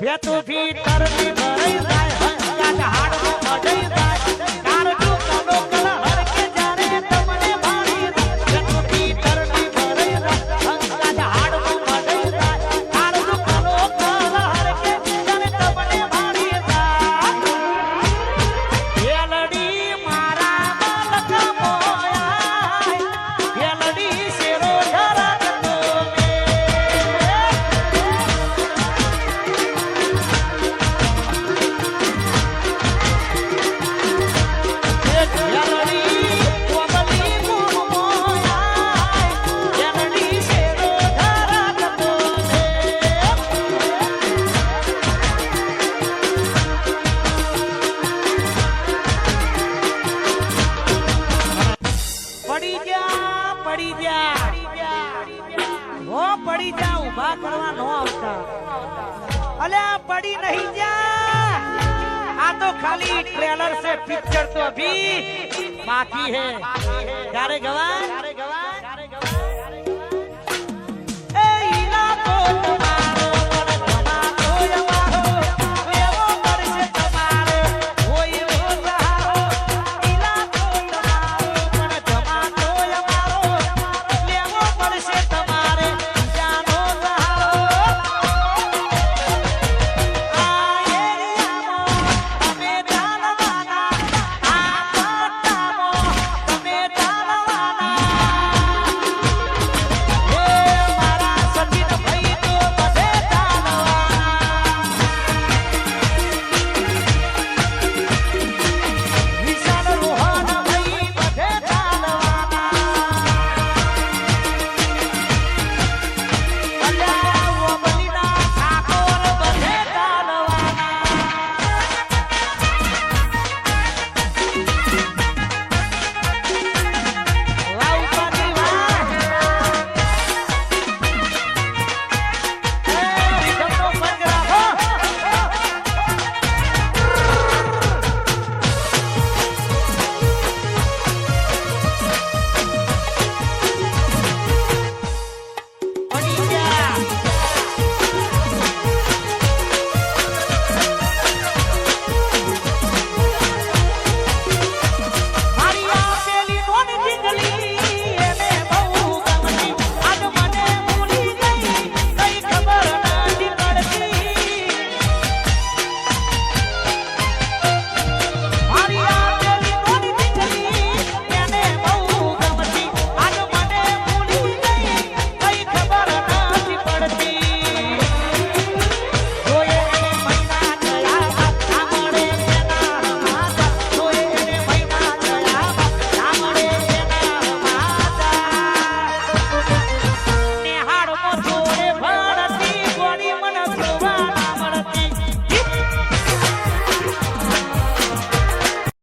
भेतु भीतर भी भरई जाए हंगाट हाड़ में मडई जाए कारजू कलो कल हर के जाने तमने भारी भेतु भीतर भी भरई जाए हंगाट हाड़ में मडई जाए कारजू कलो कल हर के जाने तमने भारी ये लड़ी मारा बालक मोया ये लड़ी शेरो धरा पड़ी जा उभा करवा नो आवता अले पड़ी नहीं जा आ तो खाली ट्रेलर से पिक्चर तो अभी बाकी है गारे गवान ए इना तो